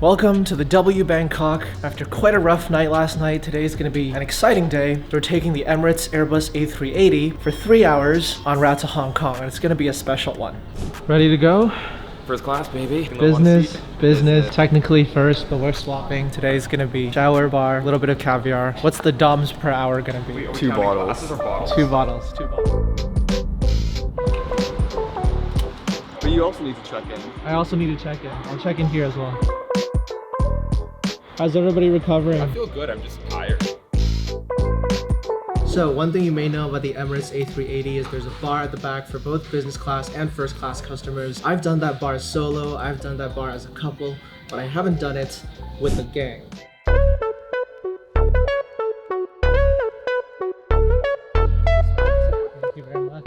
Welcome to the W Bangkok. After quite a rough night last night, today is going to be an exciting day. We're taking the Emirates Airbus A380 for 3 hours en route to Hong Kong, and it's going to be a special one. Ready to go? First class, baby. Business. Technically first, but we're swapping. Today's going to be shower bar, a little bit of caviar. What's the DOMS per hour going to be? Two bottles. Two bottles. But you also need to check in. I also need to check in. I'll check in here as well. How's everybody recovering? I feel good, I'm just tired. So one thing you may know about the Emirates A380 is there's a bar at the back for both business class and first class customers. I've done that bar solo, I've done that bar as a couple, but I haven't done it with a gang. Thank you very much.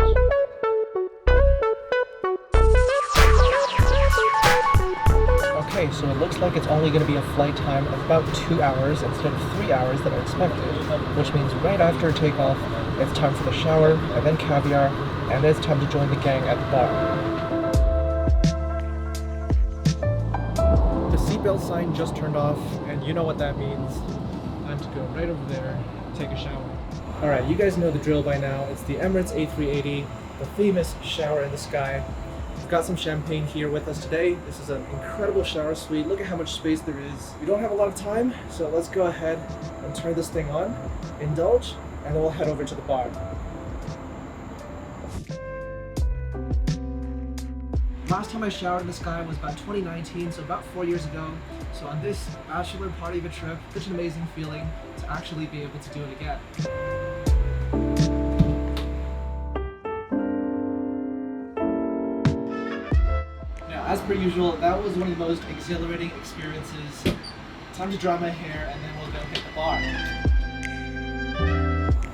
Okay, so it looks like it's only going to be a flight time of about 2 hours instead of 3 hours that I expected, which means right after takeoff, it's time for the shower, and then caviar, and then it's time to join the gang at the bar. The seatbelt sign just turned off, and you know what that means. Time to go right over there, take a shower. Alright, you guys know the drill by now. It's the Emirates A380, the famous shower in the sky. We've got some champagne here with us today. This is an incredible shower suite. Look at how much space there is. We don't have a lot of time, so let's go ahead and turn this thing on, indulge, and then we'll head over to the bar. Last time I showered in the sky was about 2019, so about 4 years ago. So on this bachelor party of a trip, such an amazing feeling to actually be able to do it again. As per usual, that was one of the most exhilarating experiences. Time to dry my hair and then we'll go hit the bar.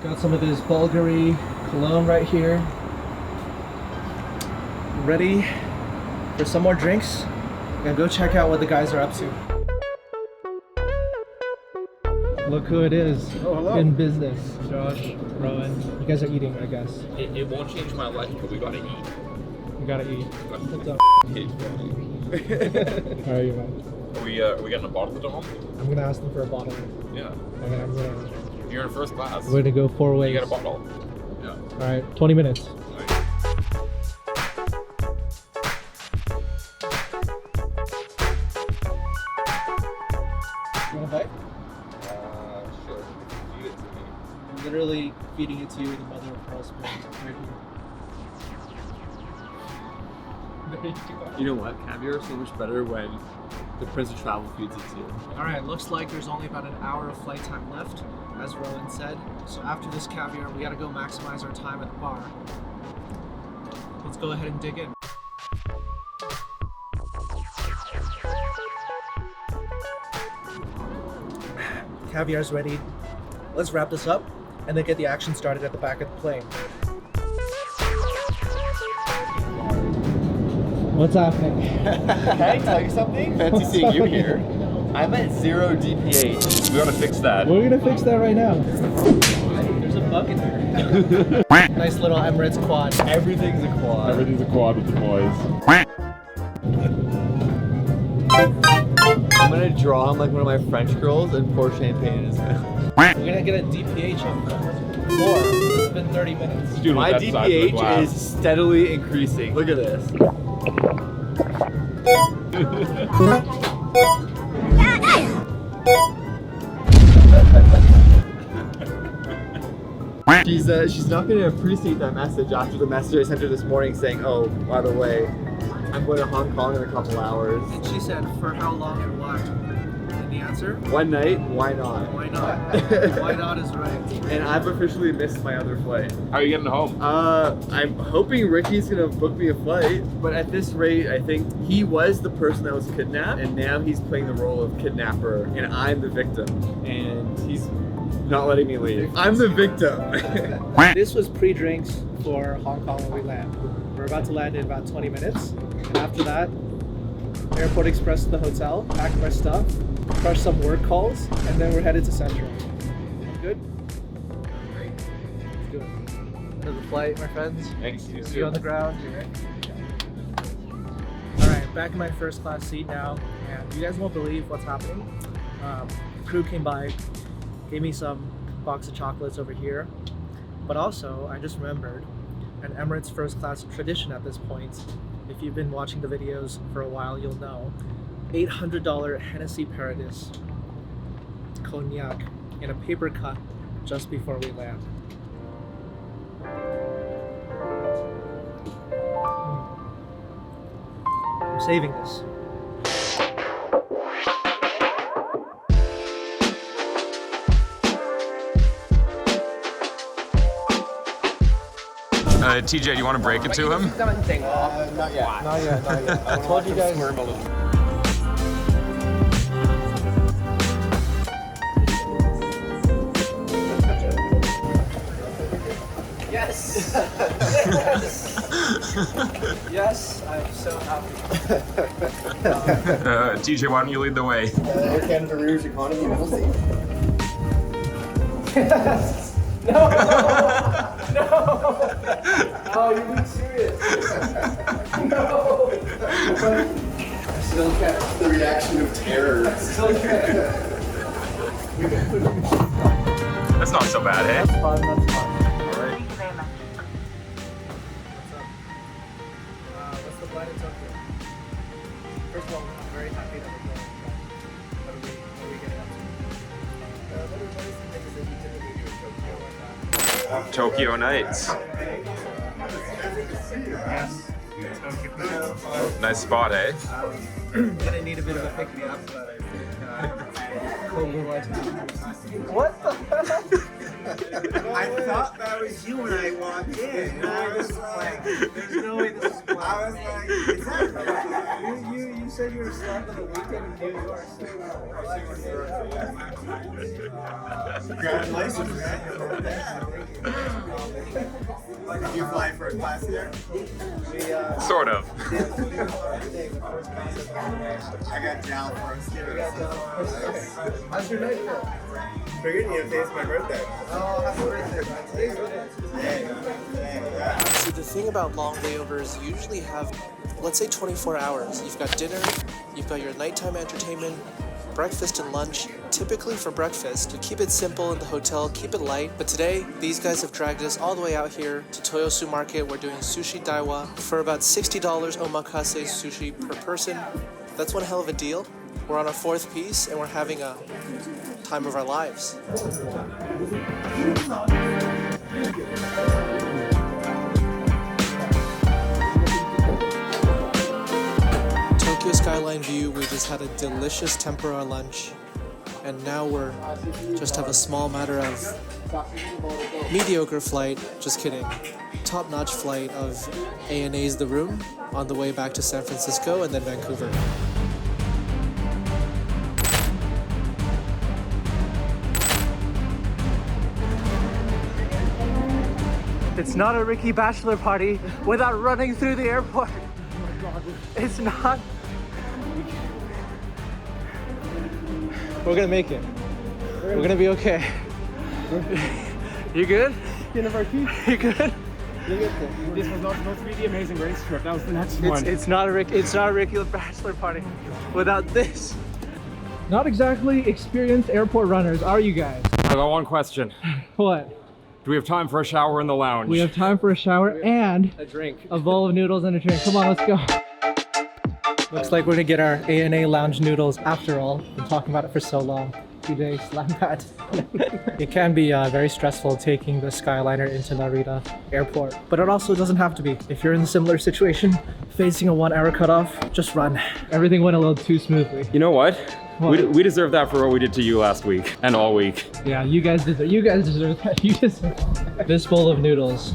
Got some of this Bulgari cologne right here. Ready for some more drinks? I'm gonna go check out what the guys are up to. Look who it is. Oh, hello. In business. Josh, Rowan. You guys are eating, I guess. It won't change my life, but we gotta eat. You gotta eat. What's up? Alright, How are you, man? Are we getting a bottle of the home? I'm gonna ask them for a bottle. Yeah. And then You're in first class. we're gonna go 4 ways. You get a bottle. Yeah. Alright, 20 minutes. Alright. You want a bite? Sure. Feed it to me. I'm literally feeding it to you with a mother of pearl spoon right here. You know what? Caviar is so much better when the Prince of Travel feeds it to you. Alright, looks like there's only about an hour of flight time left, as Rowan said. So after this caviar, we gotta go maximize our time at the bar. Let's go ahead and dig in. Caviar's ready. Let's wrap this up and then get the action started at the back of the plane. What's happening? Can I tell you something? Fancy seeing you here. I'm at 0 DPH. We gotta fix that. We're gonna fix that right now. There's a bug in here. Nice little Emirates quad. Everything's a quad. Everything's a quad with the boys. I'm gonna draw on like one of my French girls and pour champagne in his mouth. We're gonna get a DPH of 4. It's been 30 minutes. Dude, My that size of the DPH glass. is steadily increasing. Look at this. She's not going to appreciate that message after the message I sent her this morning saying, oh, by the way, I'm going to Hong Kong in a couple hours. And she said, for how long and why? And the answer? One night, why not? Why not? Why not is right. And I've officially missed my other flight. How are you getting home? I'm hoping Ricky's gonna book me a flight, but at this rate, I think he was the person that was kidnapped, and now he's playing the role of kidnapper, and I'm the victim, and he's not letting me leave. I'm the victim. This was pre-drinks for Hong Kong when we land. We're about to land in about 20 minutes. And after that, Airport Express to the hotel, pack my stuff, crush some work calls, and then we're headed to Central. Good? Great. Let's do it. To the flight, my friends. Thanks. See you on the ground. Alright, back in my first class seat now, and you guys won't believe what's happening. The crew came by, gave me some box of chocolates over here, but also I just remembered an Emirates first class tradition at this point. If you've been watching the videos for a while, you'll know. $800 Hennessy Paradis cognac in a paper cup just before we land. I'm saving this. TJ, do you want to break it to him? Not yet. Not yet, not yet. I told you guys. Squirm a little. Yes! Yes! Yes, I'm so happy. TJ, why don't you lead the way? Air Canada Rouge Economy middle seat. Yes! No! No! Oh, you're being serious. No! I still can't. The reaction of terror. I still can't. That's not so bad, hey? That's fun, that's fun. Alright. What's up? What's the plan in Tokyo? First of all, I'm very happy that we're going. What are we getting up to? What are some things that you typically do in Tokyo like that? Tokyo nights. Nice spot, eh? Gonna need a bit of a pick me up, but I think what the heck? I thought that was you when I walked in. I was like, There's no way this is planned. I was like, is that You said you were stuck on the weekend in New York. congratulations, man? Did you fly first class here? Sort of. I got down first here. How's your night feel? Figured you today's my birthday. Oh, happy birthday, man. Today's Yeah. So the thing about long layovers, you usually have, let's say 24 hours. You've got dinner, you've got your nighttime entertainment, breakfast and lunch. Typically for breakfast, you keep it simple in the hotel, keep it light. But today, these guys have dragged us all the way out here to Toyosu Market. We're doing sushi daiwa for about $60 omakase sushi per person. That's one hell of a deal. We're on our fourth piece and we're having a time of our lives. Tokyo skyline view, we just had a delicious tempura lunch, and now we're just have a small matter of mediocre flight, just kidding, top-notch flight of ANA's The Room on the way back to San Francisco and then Vancouver. It's not a Ricky bachelor party without running through the airport. It's not. We're gonna make it. We're gonna be okay. You good? You good? This was not supposed to be the Amazing Race trip. That was the next one. It's not a regular bachelor party without this. Not exactly experienced airport runners, are you guys? I got one question. What? Do we have time for a shower in the lounge? We have time for a shower and A drink. a bowl of noodles and a drink. Come on, let's go. Looks like we're gonna get our ANA lounge noodles after all. Been talking about it for so long. TJ, slam that. It can be very stressful taking the Skyliner into Narita Airport, but it also doesn't have to be. If you're in a similar situation, facing a 1 hour cutoff, just run. Everything went a little too smoothly. You know what? What? We deserve that for what we did to you last week and all week. Yeah, you guys deserve that. You deserve that. This bowl of noodles.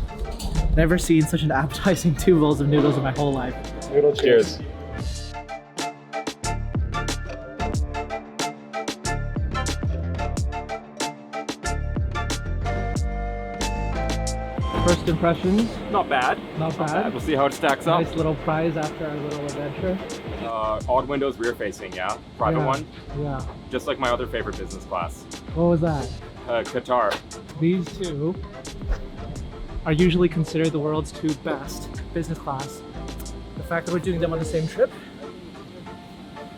Never seen such an appetizing 2 bowls of noodles in my whole life. Noodle cheers. First impressions, Not bad. not bad. We'll see how it stacks up. Nice little prize after our little adventure. Odd windows rear facing, yeah. Private Yeah. one, Yeah. just like my other favorite business class. What was that? Qatar. These two are usually considered the world's 2 best business class. The fact that we're doing them on the same trip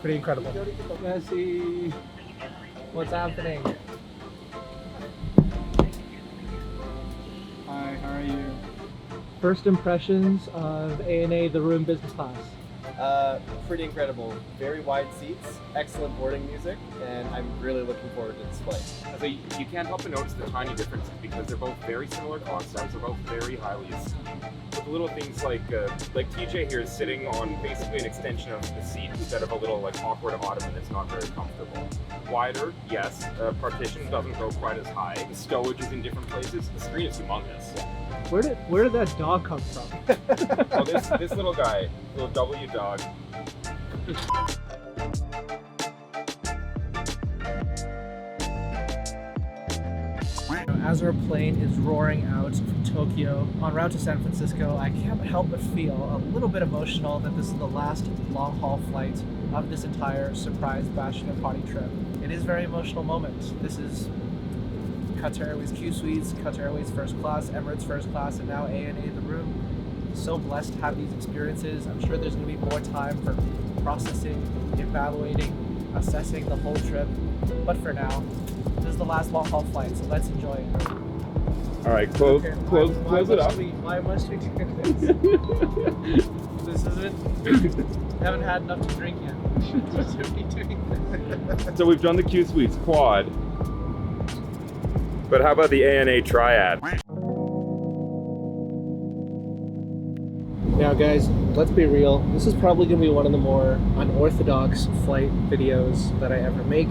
pretty incredible. Messi, what's happening? Hi, how are you? First impressions of ANA the room business class. Pretty incredible. Very wide seats, excellent boarding music, and I'm really looking forward to this flight. So you can't help but notice the tiny differences because they're both very similar concepts. They're both very highly esteemed. With little things like TJ here is sitting on basically an extension of the seat instead of a little like awkward ottoman that's not very comfortable. Wider, yes. Partition doesn't go quite as high. The stowage is in different places. The screen is humongous. Where did that dog come from? Oh, this little guy, little W dog. As our plane is roaring out from Tokyo en route to San Francisco, I can't help but feel a little bit emotional that this is the last long haul flight of this entire surprise bachelor party trip. It is a very emotional moment. This is Qatar Airways Q Suites, Qatar Airways First Class, Emirates First Class, and now ANA the room. So blessed to have these experiences. I'm sure there's going to be more time for processing, evaluating, assessing the whole trip. But for now, this is the last long haul flight, so let's enjoy it. All right, close it up. Why must we do this? This isn't. I haven't had enough to drink yet. What should we be doing this? So we've done the Q Suites quad. But how about the ANA triad? Now guys, let's be real. This is probably going to be one of the more unorthodox flight videos that I ever make.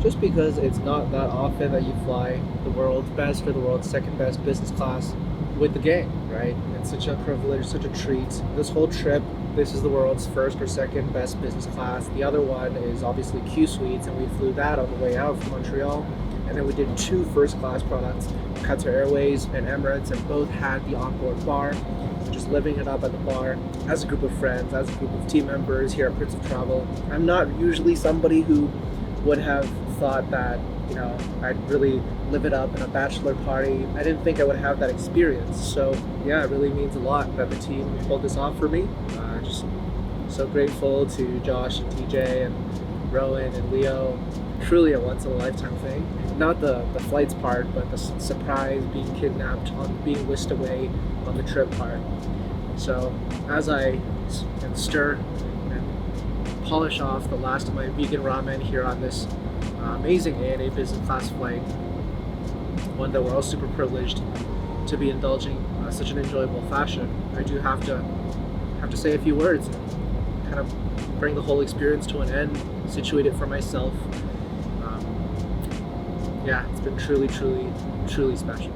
Just because it's not that often that you fly the world's best or the world's second best business class with the gang, right? It's such a privilege, such a treat. This whole trip, this is the world's first or second best business class. The other one is obviously Q Suites, and we flew that on the way out from Montreal. And then we did 2 first class products, Qatar Airways and Emirates, and both had the onboard bar. Just living it up at the bar as a group of friends, as a group of team members here at Prince of Travel. I'm not usually somebody who would have thought that, you know, I'd really live it up in a bachelor party. I didn't think I would have that experience. So yeah, it really means a lot that the team pulled this off for me. Just so grateful to Josh and TJ and Rowan and Leo. Truly a once in a lifetime thing. Not the flights part, but the surprise being kidnapped, being whisked away on the trip part. So as I stir and polish off the last of my vegan ramen here on this amazing ANA business class flight, one that we're all super privileged to be indulging such an enjoyable fashion, I do have to say a few words and kind of bring the whole experience to an end, situate it for myself. Yeah, it's been truly, truly, truly special.